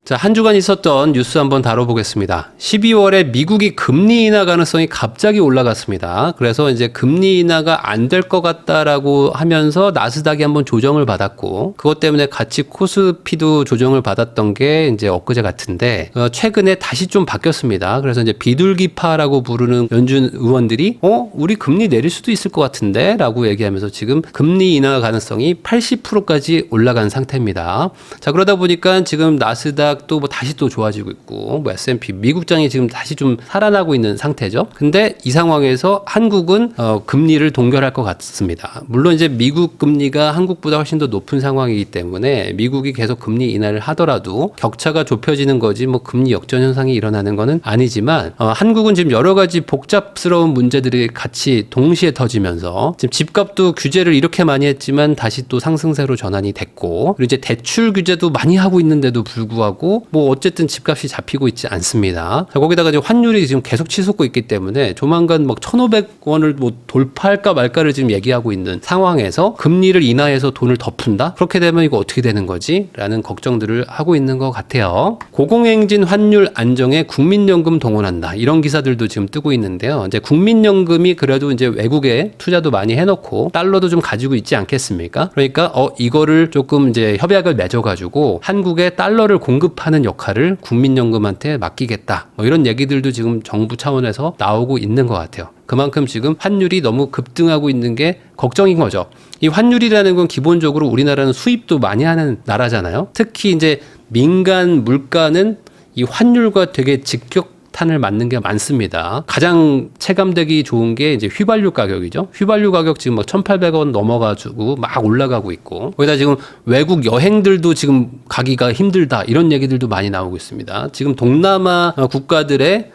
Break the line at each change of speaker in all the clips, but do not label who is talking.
자, 한 주간 있었던 뉴스 한번 다뤄보겠습니다. 12월에 미국이 금리 인하 가능성이 갑자기 올라갔습니다. 그래서 이제 금리 인하가 안 될 것 같다라고 하면서 나스닥이 한번 조정을 받았고, 그것 때문에 같이 코스피도 조정을 받았던 게 이제 엊그제 같은데, 최근에 다시 좀 바뀌었습니다. 그래서 이제 비둘기파라고 부르는 연준 의원들이, 우리 금리 내릴 수도 있을 것 같은데? 라고 얘기하면서 지금 금리 인하 가능성이 80%까지 올라간 상태입니다. 자, 그러다 보니까 지금 나스닥 또 뭐 다시 또 좋아지고 있고, 뭐 S&P 미국장이 지금 다시 좀 살아나고 있는 상태죠. 근데 이 상황에서 한국은 금리를 동결할 것 같습니다. 물론 이제 미국 금리가 한국보다 훨씬 더 높은 상황이기 때문에 미국이 계속 금리 인하를 하더라도 격차가 좁혀지는 거지 뭐 금리 역전 현상이 일어나는 거는 아니지만, 한국은 지금 여러 가지 복잡스러운 문제들이 같이 동시에 터지면서 지금 집값도 규제를 이렇게 많이 했지만 다시 또 상승세로 전환이 됐고, 그리고 이제 대출 규제도 많이 하고 있는데도 불구하고 뭐 어쨌든 집값이 잡히고 있지 않습니다. 자, 거기다가 이제 환율이 지금 계속 치솟고 있기 때문에 조만간 막 1,500원을 뭐 돌파할까 말까를 지금 얘기하고 있는 상황에서 금리를 인하해서 돈을 더 푼다? 그렇게 되면 이거 어떻게 되는 거지? 라는 걱정들을 하고 있는 것 같아요. 고공행진 환율 안정에 국민연금 동원한다. 이런 기사들도 지금 뜨고 있는데요. 이제 국민연금이 그래도 이제 외국에 투자도 많이 해놓고 달러도 좀 가지고 있지 않겠습니까? 그러니까 이거를 조금 이제 협약을 맺어가지고 한국에 달러를 공급하는 역할을 국민연금한테 맡기겠다. 뭐 이런 얘기들도 지금 정부 차원에서 나오고 있는 것 같아요. 그만큼 지금 환율이 너무 급등하고 있는 게 걱정인 거죠. 이 환율이라는 건 기본적으로 우리나라는 수입도 많이 하는 나라잖아요. 특히 이제 민간 물가는 이 환율과 되게 직격탄을 맞는 게 많습니다. 가장 체감되기 좋은 게 이제 휘발유 가격이죠. 휘발유 가격 지금 막 1,800원 넘어가지고 막 올라가고 있고, 거기다 지금 외국 여행들도 지금 가기가 힘들다, 이런 얘기들도 많이 나오고 있습니다. 지금 동남아 국가들의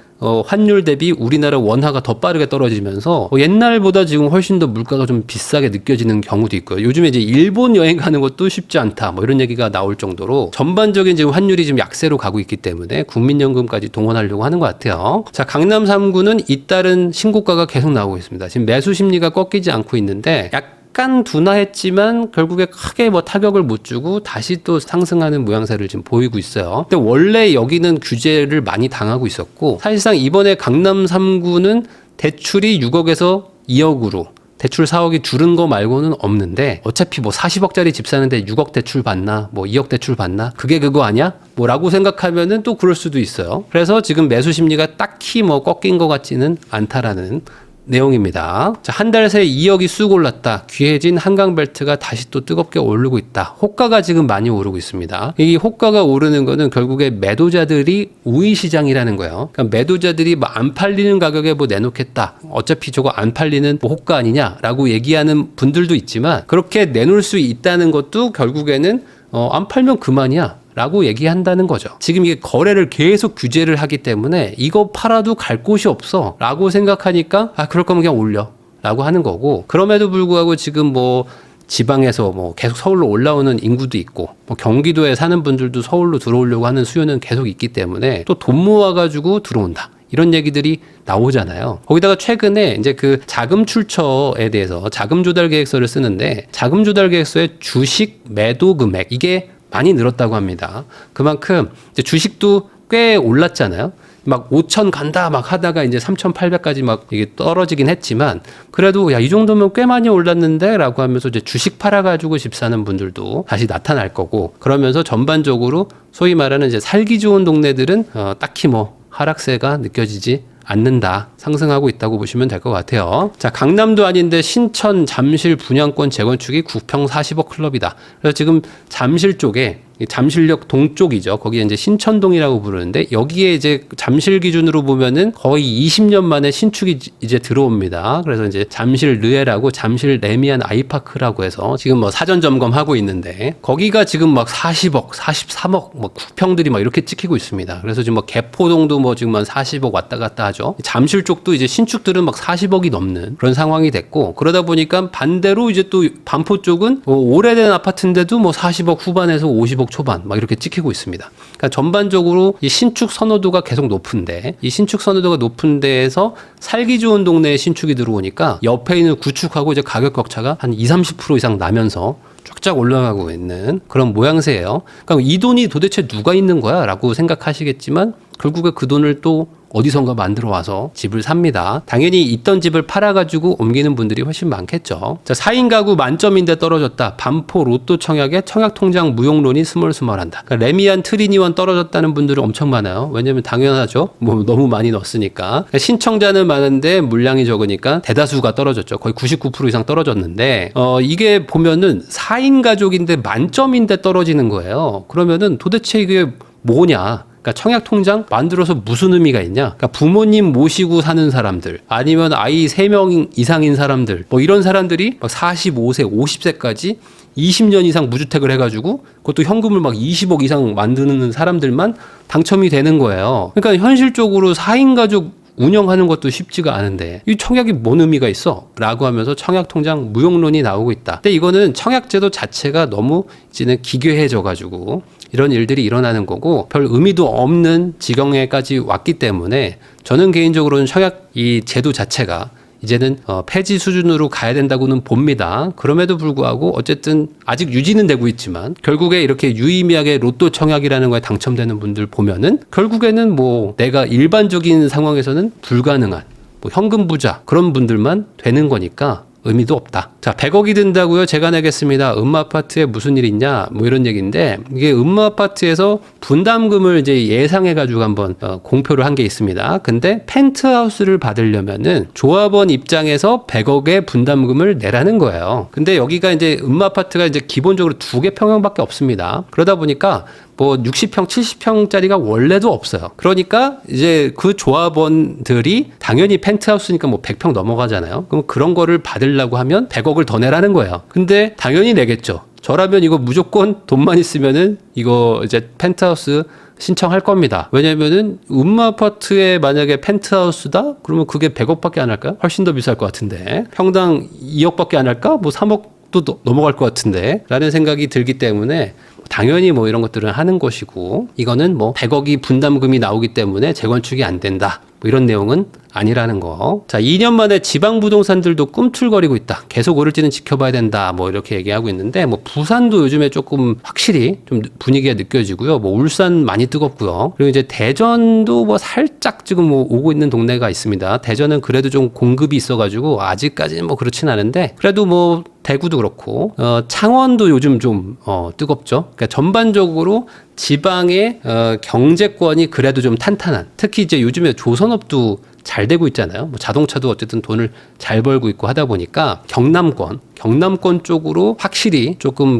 환율 대비 우리나라 원화가 더 빠르게 떨어지면서 옛날보다 지금 훨씬 더 물가가 좀 비싸게 느껴지는 경우도 있고요. 요즘에 이제 일본 여행 가는 것도 쉽지 않다, 뭐 이런 얘기가 나올 정도로 전반적인 지금 환율이 지금 약세로 가고 있기 때문에 국민연금까지 동원하려고 하는 것 같아요. 자, 강남 3구는 잇따른 신고가가 계속 나오고 있습니다. 지금 매수 심리가 꺾이지 않고 있는데 약간 둔화했지만 결국에 크게 뭐 타격을 못 주고 다시 또 상승하는 모양새를 지금 보이고 있어요. 근데 원래 여기는 규제를 많이 당하고 있었고, 사실상 이번에 강남 3구는 대출이 6억에서 2억으로 대출 4억이 줄은 거 말고는 없는데, 어차피 뭐 40억짜리 집 사는데 6억 대출 받나, 뭐 2억 대출 받나, 그게 그거 아니야? 뭐 라고 생각하면은 또 그럴 수도 있어요. 그래서 지금 매수 심리가 딱히 뭐 꺾인 것 같지는 않다라는 내용입니다. 자, 한 달 새에 2억이 쑥 올랐다. 귀해진 한강벨트가 다시 또 뜨겁게 오르고 있다. 호가가 지금 많이 오르고 있습니다. 이 호가가 오르는 거는 결국에 매도자들이 우위 시장이라는 거예요. 그러니까 매도자들이 뭐 안 팔리는 가격에 뭐 내놓겠다, 어차피 저거 안 팔리는 뭐 호가 아니냐라고 얘기하는 분들도 있지만, 그렇게 내놓을 수 있다는 것도 결국에는 안 팔면 그만이야 라고 얘기한다는 거죠. 지금 이게 거래를 계속 규제를 하기 때문에 이거 팔아도 갈 곳이 없어 라고 생각하니까 그럴 거면 그냥 올려 라고 하는 거고, 그럼에도 불구하고 지금 뭐 지방에서 뭐 계속 서울로 올라오는 인구도 있고, 뭐 경기도에 사는 분들도 서울로 들어오려고 하는 수요는 계속 있기 때문에 또 돈 모아가지고 들어온다, 이런 얘기들이 나오잖아요. 거기다가 최근에 이제 그 자금 출처에 대해서 자금 조달 계획서를 쓰는데, 자금 조달 계획서의 주식 매도 금액, 이게 많이 늘었다고 합니다. 그만큼 이제 주식도 꽤 올랐잖아요. 막 5천 간다 막 하다가 이제 3,800까지 막 이게 떨어지긴 했지만, 그래도 야, 이 정도면 꽤 많이 올랐는데 라고 하면서 이제 주식 팔아가지고 집 사는 분들도 다시 나타날 거고, 그러면서 전반적으로 소위 말하는 이제 살기 좋은 동네들은 딱히 뭐 하락세가 느껴지지 않는다, 상승하고 있다고 보시면 될 것 같아요. 자, 강남도 아닌데 신천 잠실 분양권 재건축이 9평 40억 클럽이다. 그래서 지금 잠실 쪽에, 잠실역 동쪽이죠. 거기에 이제 신천동이라고 부르는데, 여기에 이제 잠실 기준으로 보면은 거의 20년 만에 신축이 이제 들어옵니다. 그래서 이제 잠실 르에라고 잠실 레미안 아이파크라고 해서 지금 뭐 사전 점검하고 있는데, 거기가 지금 막 40억, 43억, 뭐 9평들이 막 이렇게 찍히고 있습니다. 그래서 지금 뭐 개포동도 뭐 지금 한 40억 왔다 갔다 하죠. 잠실 쪽도 이제 신축들은 막 40억이 넘는 그런 상황이 됐고, 그러다 보니까 반대로 이제 또 반포 쪽은 뭐 오래된 아파트인데도 뭐 40억 후반에서 50억 40억 초반 막 이렇게 찍히고 있습니다. 그러니까 전반적으로 이 신축 선호도가 계속 높은데 이 신축 선호도가 높은 데에서 살기 좋은 동네에 신축이 들어오니까 옆에 있는 구축하고 이제 가격 격차가 한 20-30% 이상 나면서 쫙쫙 올라가고 있는 그런 모양새예요. 그러니까 이 돈이 도대체 누가 있는 거야? 라고 생각하시겠지만 결국에 그 돈을 또 어디선가 만들어 와서 집을 삽니다. 당연히 있던 집을 팔아가지고 옮기는 분들이 훨씬 많겠죠. 자, 4인 가구 만점인데 떨어졌다. 반포 로또 청약에 청약통장 무용론이 스멀스멀한다. 그러니까 레미안 트리니원 떨어졌다는 분들은 엄청 많아요. 왜냐면 당연하죠. 뭐 너무 많이 넣었으니까. 그러니까 신청자는 많은데 물량이 적으니까 대다수가 떨어졌죠. 거의 99% 이상 떨어졌는데 이게 보면은 4인 가족인데 만점인데 떨어지는 거예요. 그러면은 도대체 이게 뭐냐? 그러니까 청약통장 만들어서 무슨 의미가 있냐? 그러니까 부모님 모시고 사는 사람들, 아니면 아이 3명 이상인 사람들, 뭐 이런 사람들이 막 45세, 50세까지 20년 이상 무주택을 해가지고 그것도 현금을 막 20억 이상 만드는 사람들만 당첨이 되는 거예요. 그러니까 현실적으로 4인 가족 운영하는 것도 쉽지가 않은데 이 청약이 뭔 의미가 있어? 라고 하면서 청약통장 무용론이 나오고 있다. 근데 이거는 청약제도 자체가 너무 이제는 기괴해져 가지고 이런 일들이 일어나는 거고 별 의미도 없는 지경에까지 왔기 때문에 저는 개인적으로는 청약 이 제도 자체가 이제는 폐지 수준으로 가야 된다고는 봅니다. 그럼에도 불구하고 어쨌든 아직 유지는 되고 있지만 결국에 이렇게 유의미하게 로또 청약이라는 거에 당첨되는 분들 보면은 결국에는 뭐 내가 일반적인 상황에서는 불가능한 뭐 현금 부자 그런 분들만 되는 거니까 의미도 없다. 자, 100억이 든다고요? 제가 내겠습니다. 음마아파트에 무슨 일 있냐? 뭐 이런 얘기인데 이게 음마아파트에서 분담금을 이제 예상해가지고 한번 공표를 한 게 있습니다. 근데 펜트하우스를 받으려면은 조합원 입장에서 100억의 분담금을 내라는 거예요. 근데 여기가 이제 음마아파트가 이제 기본적으로 2개 평형밖에 없습니다. 그러다 보니까 뭐 60평, 70평짜리가 원래도 없어요. 그러니까 이제 그 조합원들이 당연히 펜트하우스니까 뭐 100평 넘어가잖아요. 그럼 그런 거를 받으려고 하면 100억을 더 내라는 거예요. 근데 당연히 내겠죠. 저라면 이거 무조건 돈만 있으면은 이거 이제 펜트하우스 신청할 겁니다. 왜냐면은 음마아파트에 만약에 펜트하우스다? 그러면 그게 100억밖에 안 할까요? 훨씬 더 비쌀 것 같은데. 평당 2억밖에 안 할까? 뭐 3억도 넘어갈 것 같은데. 라는 생각이 들기 때문에 당연히 뭐 이런 것들은 하는 것이고 이거는 뭐 100억이 분담금이 나오기 때문에 재건축이 안 된다. 뭐 이런 내용은 아니라는 거. 자, 2년 만에 지방 부동산들도 꿈틀거리고 있다. 계속 오를지는 지켜봐야 된다. 뭐 이렇게 얘기하고 있는데 뭐 부산도 요즘에 조금 확실히 좀 분위기가 느껴지고요. 뭐 울산 많이 뜨겁고요. 그리고 이제 대전도 뭐 살짝 지금 뭐 오고 있는 동네가 있습니다. 대전은 그래도 좀 공급이 있어가지고 아직까지는 뭐 그렇진 않은데 그래도 뭐 대구도 그렇고 창원도 요즘 좀 뜨겁죠. 그러니까 전반적으로 지방의 경제권이 그래도 좀 탄탄한. 특히 이제 요즘에 조선업도 잘 되고 있잖아요. 뭐 자동차도 어쨌든 돈을 잘 벌고 있고 하다 보니까 경남권 쪽으로 확실히 조금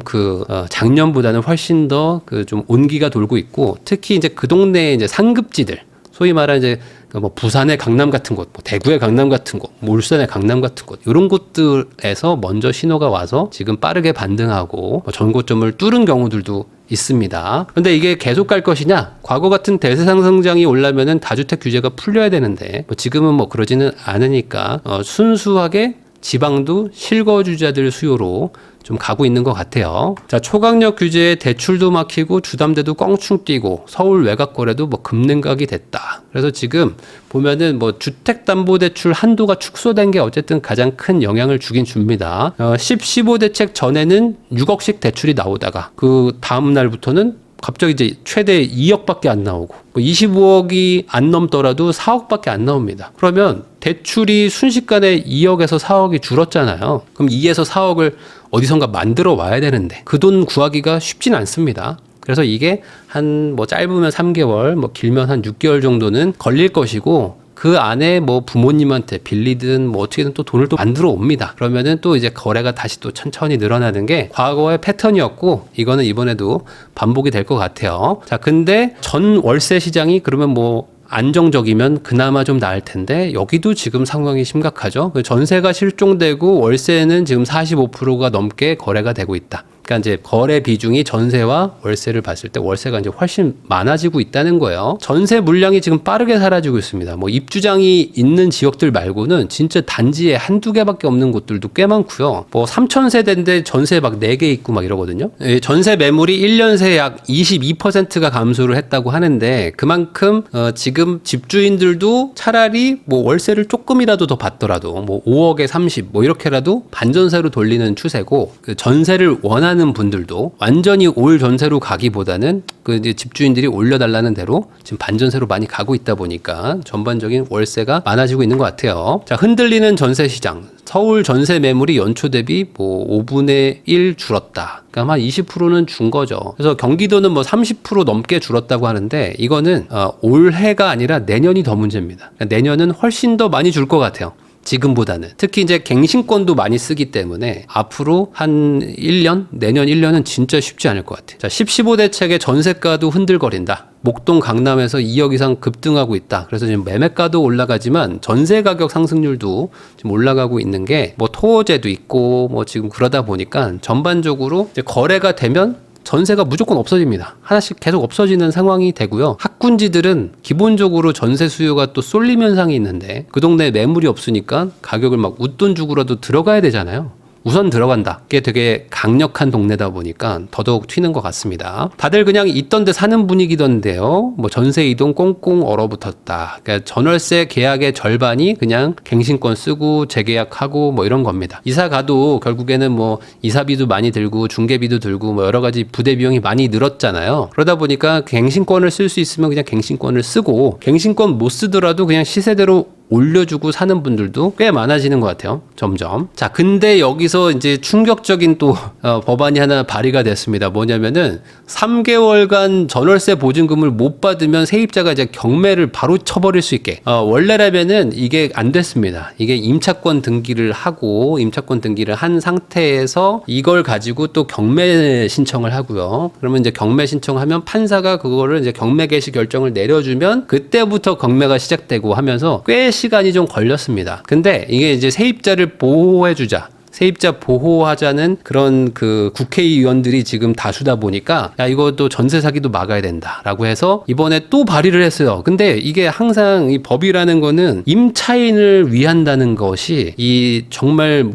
작년보다는 훨씬 더 좀 온기가 돌고 있고 특히 이제 그 동네의 이제 상급지들 소위 말하는 이제 뭐 부산의 강남 같은 곳, 뭐 대구의 강남 같은 곳, 뭐 울산의 강남 같은 곳 이런 곳들에서 먼저 신호가 와서 지금 빠르게 반등하고 전고점을 뚫은 경우들도 있습니다. 그런데 이게 계속 갈 것이냐? 과거 같은 대세 상승장이 오려면은 다주택 규제가 풀려야 되는데 뭐 지금은 뭐 그러지는 않으니까 순수하게 지방도 실거주자들 수요로 좀 가고 있는 것 같아요. 자, 초강력 규제에 대출도 막히고 주담대도 껑충 뛰고 서울 외곽거래도 뭐 급냉각이 됐다. 그래서 지금 보면은 뭐 주택담보대출 한도가 축소된 게 어쨌든 가장 큰 영향을 주긴 줍니다. 15 대책 전에는 6억씩 대출이 나오다가 그 다음 날부터는 갑자기 이제 최대 2억밖에 안 나오고 뭐 25억이 안 넘더라도 4억밖에 안 나옵니다. 그러면 대출이 순식간에 2억에서 4억이 줄었잖아요. 그럼 2에서 4억을 어디선가 만들어 와야 되는데 그 돈 구하기가 쉽진 않습니다. 그래서 이게 한 뭐 짧으면 3개월, 뭐 길면 한 6개월 정도는 걸릴 것이고 그 안에 뭐 부모님한테 빌리든 뭐 어떻게든 또 돈을 또 만들어 옵니다. 그러면은 또 이제 거래가 다시 또 천천히 늘어나는 게 과거의 패턴이었고 이거는 이번에도 반복이 될 것 같아요. 자, 근데 전 월세 시장이 그러면 뭐 안정적이면 그나마 좀 나을 텐데 여기도 지금 상황이 심각하죠. 전세가 실종되고 월세는 지금 45%가 넘게 거래가 되고 있다. 그러니까 이제 거래 비중이 전세와 월세를 봤을 때 월세가 이제 훨씬 많아지고 있다는 거예요. 전세 물량이 지금 빠르게 사라지고 있습니다. 뭐 입주장이 있는 지역들 말고는 진짜 단지에 한두 개밖에 없는 곳들도 꽤 많고요. 뭐 3,000세대인데 전세 막 4개 있고 막 이러거든요. 전세 매물이 1년 새 약 22%가 감소를 했다고 하는데 그만큼 지금 집주인들도 차라리 뭐 월세를 조금이라도 더 받더라도 뭐 5억에 30 뭐 이렇게라도 반전세로 돌리는 추세고 그 전세를 원하는 분들도 완전히 올 전세로 가기보다는 그 이제 집주인들이 올려달라는 대로 지금 반전세로 많이 가고 있다 보니까 전반적인 월세가 많아지고 있는 것 같아요. 자, 흔들리는 전세 시장. 서울 전세 매물이 연초 대비 뭐 5분의 1 줄었다. 그러니까 한 20%는 준 거죠. 그래서 경기도는 뭐 30% 넘게 줄었다고 하는데 이거는 올해가 아니라 내년이 더 문제입니다. 그러니까 내년은 훨씬 더 많이 줄 것 같아요. 지금보다는. 특히 이제 갱신권도 많이 쓰기 때문에 앞으로 한 1년, 내년 1년은 진짜 쉽지 않을 것 같아요. 자, 10, 15대책의 전세가도 흔들거린다. 목동 강남에서 2억 이상 급등하고 있다. 그래서 지금 매매가도 올라가지만 전세 가격 상승률도 지금 올라가고 있는 게 뭐 토호제도 있고 뭐 지금 그러다 보니까 전반적으로 이제 거래가 되면 전세가 무조건 없어집니다. 하나씩 계속 없어지는 상황이 되고요. 학군지들은 기본적으로 전세 수요가 또 쏠림 현상이 있는데 그 동네에 매물이 없으니까 가격을 막 웃돈 주고라도 들어가야 되잖아요. 우선 들어간다. 이게 되게 강력한 동네다 보니까 더더욱 튀는 것 같습니다. 다들 그냥 있던 데 사는 분위기던데요. 뭐 전세 이동 꽁꽁 얼어붙었다. 그러니까 전월세 계약의 절반이 그냥 갱신권 쓰고 재계약하고 뭐 이런 겁니다. 이사 가도 결국에는 뭐 이사비도 많이 들고 중개비도 들고 뭐 여러 가지 부대 비용이 많이 늘었잖아요. 그러다 보니까 갱신권을 쓸 수 있으면 그냥 갱신권을 쓰고 갱신권 못 쓰더라도 그냥 시세대로 올려주고 사는 분들도 꽤 많아지는 것 같아요. 점점. 자, 근데 여기서 이제 충격적인 또 법안이 하나 발의가 됐습니다. 뭐냐면은 3개월간 전월세 보증금을 못 받으면 세입자가 이제 경매를 바로 쳐버릴 수 있게. 원래라면은 이게 안 됐습니다. 이게 임차권 등기를 하고 임차권 등기를 한 상태에서 이걸 가지고 또 경매 신청을 하고요. 그러면 이제 경매 신청하면 판사가 그거를 이제 경매 개시 결정을 내려주면 그때부터 경매가 시작되고 하면서 꽤 시간이 좀 걸렸습니다. 근데 이게 이제 세입자를 보호해주자. 세입자 보호하자는 그런 그 국회의원들이 지금 다수다 보니까 야 이것도 전세 사기도 막아야 된다라고 해서 이번에 또 발의를 했어요. 근데 이게 항상 이 법이라는 거는 임차인을 위한다는 것이 이 정말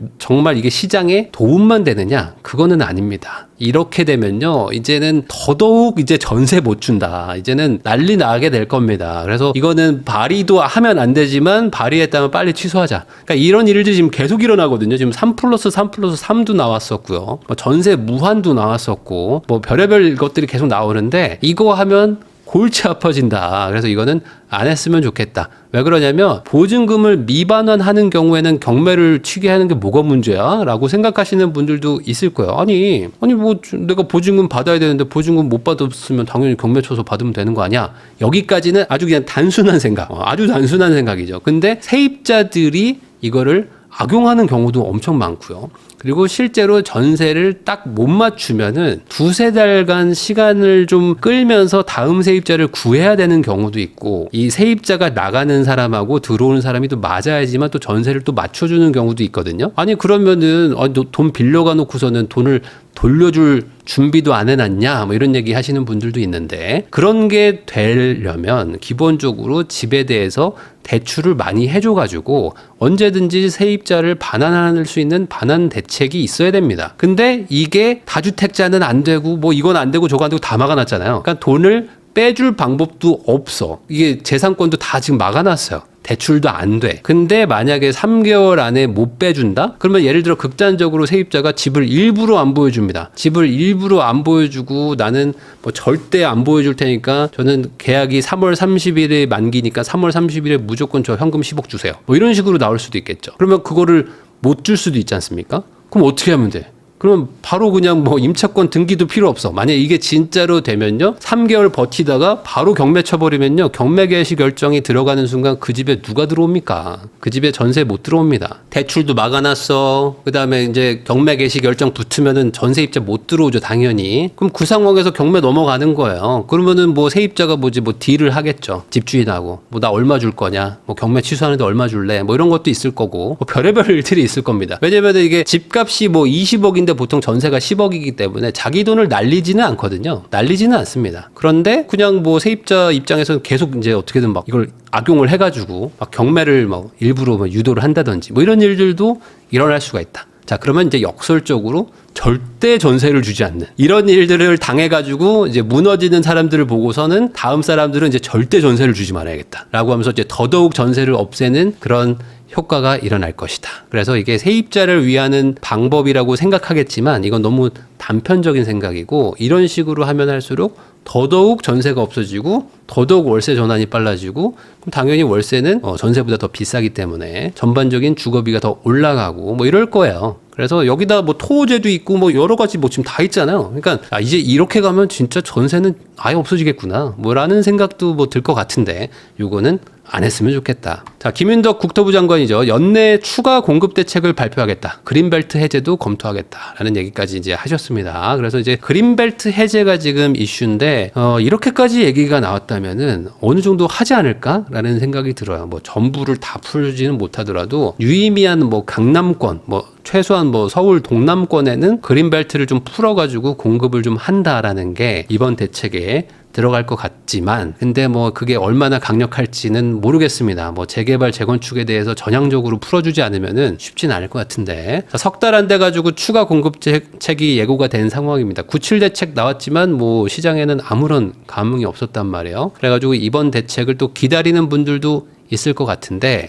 이게 시장에 도움만 되느냐? 그거는 아닙니다. 이렇게 되면요, 이제는 더더욱 이제 전세 못 준다. 이제는 난리 나게 될 겁니다. 그래서 이거는 발의도 하면 안 되지만 발의했다면 빨리 취소하자. 그러니까 이런 일들이 지금 계속 일어나거든요. 지금 3+3+3도 나왔었고요. 뭐 전세 무한도 나왔었고, 뭐 별의별 것들이 계속 나오는데 이거 하면 골치 아파진다. 그래서 이거는 안 했으면 좋겠다. 왜 그러냐면 보증금을 미반환하는 경우에는 경매를 치게 하는 게 뭐가 문제야? 라고 생각하시는 분들도 있을 거예요. 아니 뭐 내가 보증금 받아야 되는데 보증금 못 받았으면 당연히 경매 쳐서 받으면 되는 거 아니야? 여기까지는 아주 그냥 단순한 생각. 아주 단순한 생각이죠. 근데 세입자들이 이거를 악용하는 경우도 엄청 많고요. 그리고 실제로 전세를 딱 못 맞추면은 2-3달간 시간을 좀 끌면서 다음 세입자를 구해야 되는 경우도 있고, 이 세입자가 나가는 사람하고 들어오는 사람이 또 맞아야지만 또 전세를 또 맞춰주는 경우도 있거든요. 아니 그러면은 돈 빌려가 놓고서는 돈을 돌려줄 준비도 안 해놨냐 뭐 이런 얘기 하시는 분들도 있는데, 그런 게 되려면 기본적으로 집에 대해서 대출을 많이 해줘가지고 언제든지 세입자를 반환할 수 있는 반환 대책이 있어야 됩니다. 근데 이게 다주택자는 안 되고 뭐 이건 안 되고 저거 안 되고 다 막아놨잖아요. 그러니까 돈을 빼줄 방법도 없어. 이게 재산권도 다 지금 막아놨어요. 대출도 안 돼. 근데 만약에 3개월 안에 못 빼준다? 그러면 예를 들어 극단적으로 세입자가 집을 일부러 안 보여줍니다. 집을 일부러 안 보여주고 나는 뭐 절대 안 보여줄 테니까 저는 계약이 3월 30일에 만기니까 3월 30일에 무조건 저 현금 10억 주세요. 뭐 이런 식으로 나올 수도 있겠죠. 그러면 그거를 못 줄 수도 있지 않습니까? 그럼 어떻게 하면 돼? 그럼 바로 그냥 뭐 임차권 등기도 필요 없어. 만약에 이게 진짜로 되면요, 3개월 버티다가 바로 경매 쳐버리면요, 경매 개시 결정이 들어가는 순간 그 집에 누가 들어옵니까? 그 집에 전세 못 들어옵니다. 대출도 막아놨어. 그 다음에 이제 경매 개시 결정 붙으면은 전세입자 못 들어오죠, 당연히. 그럼 그 상황에서 경매 넘어가는 거예요. 그러면은 뭐 세입자가 뭐 딜을 하겠죠. 집주인하고. 뭐 나 얼마 줄 거냐? 뭐 경매 취소하는데 얼마 줄래? 뭐 이런 것도 있을 거고. 뭐 별의별 일들이 있을 겁니다. 왜냐면 이게 집값이 뭐 20억인데 근데 보통 전세가 10억이기 때문에 자기 돈을 날리지는 않거든요. 날리지는 않습니다. 그런데 그냥 뭐 세입자 입장에서는 계속 이제 어떻게든 막 이걸 악용을 해가지고 막 경매를 뭐 일부러 뭐 유도를 한다든지 뭐 이런 일들도 일어날 수가 있다. 자, 그러면 이제 역설적으로 절대 전세를 주지 않는 이런 일들을 당해가지고 이제 무너지는 사람들을 보고서는 다음 사람들은 이제 절대 전세를 주지 말아야겠다라고 하면서 이제 더더욱 전세를 없애는 그런 효과가 일어날 것이다. 그래서 이게 세입자를 위하는 방법이라고 생각하겠지만 이건 너무 단편적인 생각이고 이런 식으로 하면 할수록 더더욱 전세가 없어지고 더더욱 월세 전환이 빨라지고 그럼 당연히 월세는 전세보다 더 비싸기 때문에 전반적인 주거비가 더 올라가고 뭐 이럴 거예요. 그래서 여기다 뭐 토호제도 있고 뭐 여러 가지 뭐 지금 다 있잖아요. 그러니까 이제 이렇게 가면 진짜 전세는 아예 없어지겠구나 뭐라는 생각도 뭐 들 것 같은데 요거는 안 했으면 좋겠다. 자, 김윤덕 국토부 장관이죠. 연내 추가 공급 대책을 발표하겠다. 그린벨트 해제도 검토하겠다라는 얘기까지 이제 하셨습니다. 그래서 이제 그린벨트 해제가 지금 이슈인데 이렇게까지 얘기가 나왔다면은 어느 정도 하지 않을까라는 생각이 들어요. 뭐 전부를 다 풀지는 못하더라도 유의미한 뭐 강남권, 뭐 최소한 뭐 서울 동남권에는 그린벨트를 좀 풀어가지고 공급을 좀 한다라는 게 이번 대책에 들어갈 것 같지만 근데 뭐 그게 얼마나 강력할지는 모르겠습니다. 뭐 재개발 재건축에 대해서 전향적으로 풀어주지 않으면은 쉽진 않을 것 같은데 석 달 안 돼 가지고 추가 공급책이 예고가 된 상황입니다. 97 대책 나왔지만 뭐 시장에는 아무런 감흥이 없었단 말이에요. 그래가지고 이번 대책을 또 기다리는 분들도 있을 것 같은데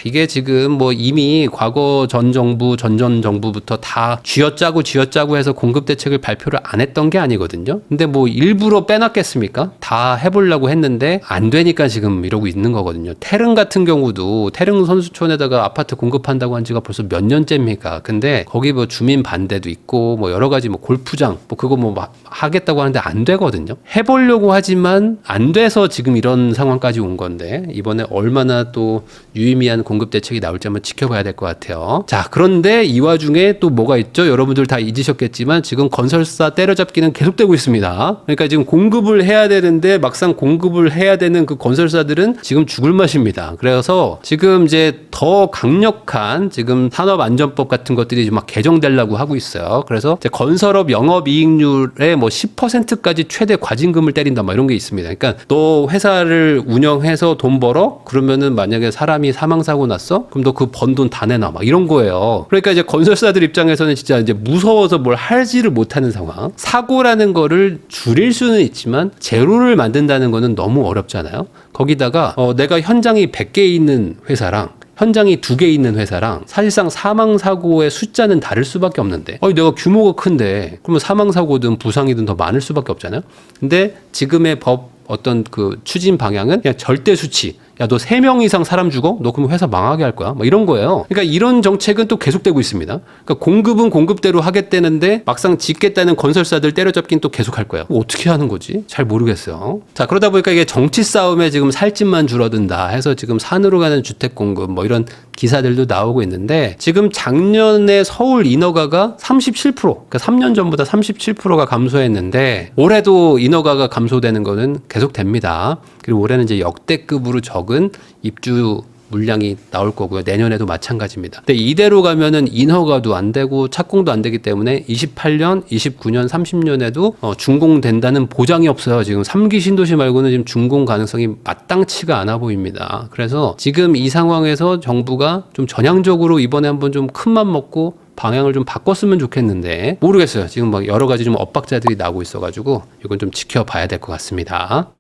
이게 지금 뭐 이미 과거 전 정부부터 다 쥐어짜고 해서 공급 대책을 발표를 안 했던 게 아니거든요. 근데 뭐 일부러 빼놨겠습니까? 다 해보려고 했는데 안 되니까 지금 이러고 있는 거거든요. 태릉 같은 경우도 태릉 선수촌에다가 아파트 공급한다고 한 지가 벌써 몇 년째입니까? 근데 거기 뭐 주민 반대도 있고 뭐 여러 가지 뭐 골프장 뭐 그거 뭐 하겠다고 하는데 안 되거든요. 해보려고 하지만 안 돼서 지금 이런 상황까지 온 건데 이번에 얼마나 또 유의미한 공급 대책이 나올지 한번 지켜봐야 될 것 같아요. 자, 그런데 이 와중에 또 뭐가 있죠? 여러분들 다 잊으셨겠지만 지금 건설사 때려잡기는 계속되고 있습니다. 그러니까 지금 공급을 해야 되는데 막상 공급을 해야 되는 그 건설사들은 지금 죽을 맛입니다. 그래서 지금 이제 더 강력한 지금 산업안전법 같은 것들이 막 개정되려고 하고 있어요. 그래서 이제 건설업 영업이익률의 뭐 10%까지 최대 과징금을 때린다 막 이런 게 있습니다. 그러니까 너 회사를 운영해서 돈 벌어? 그러면은 만약에 사람이 사망사고 났어? 그럼 너 그 번 돈 다 내놔. 막 이런 거예요. 그러니까 이제 건설사들 입장에서는 진짜 이제 무서워서 뭘 하지를 못하는 상황. 사고라는 거를 줄일 수는 있지만 제로를 만든다는 거는 너무 어렵잖아요. 거기다가 내가 현장이 100개 있는 회사랑 현장이 2개 있는 회사랑 사실상 사망사고의 숫자는 다를 수밖에 없는데 내가 규모가 큰데 그러면 사망사고든 부상이든 더 많을 수밖에 없잖아요. 근데 지금의 법 어떤 그 추진 방향은 그냥 절대 수치. 야, 너 3명 이상 사람 죽어? 너 그럼 회사 망하게 할 거야? 막 이런 거예요. 그러니까 이런 정책은 또 계속되고 있습니다. 그러니까 공급은 공급대로 하겠다는데 막상 짓겠다는 건설사들 때려잡긴 또 계속 할 거예요. 뭐 어떻게 하는 거지? 잘 모르겠어요. 자, 그러다 보니까 이게 정치 싸움에 지금 살집만 줄어든다 해서 지금 산으로 가는 주택 공급 뭐 이런 기사들도 나오고 있는데 지금 작년에 서울 인허가가 37%, 그러니까 3년 전보다 37%가 감소했는데 올해도 인허가가 감소되는 거는 계속됩니다. 그리고 올해는 이제 역대급으로 적은 입주 물량이 나올 거고요. 내년에도 마찬가지입니다. 근데 이대로 가면은 인허가도 안 되고 착공도 안 되기 때문에 28년, 29년, 30년에도 준공된다는 보장이 없어요. 지금 3기 신도시 말고는 지금 준공 가능성이 마땅치가 않아 보입니다. 그래서 지금 이 상황에서 정부가 좀 전향적으로 이번에 한번 좀 큰맘 먹고 방향을 좀 바꿨으면 좋겠는데 모르겠어요. 지금 막 여러 가지 좀 엇박자들이 나오고 있어가지고 이건 좀 지켜봐야 될 것 같습니다.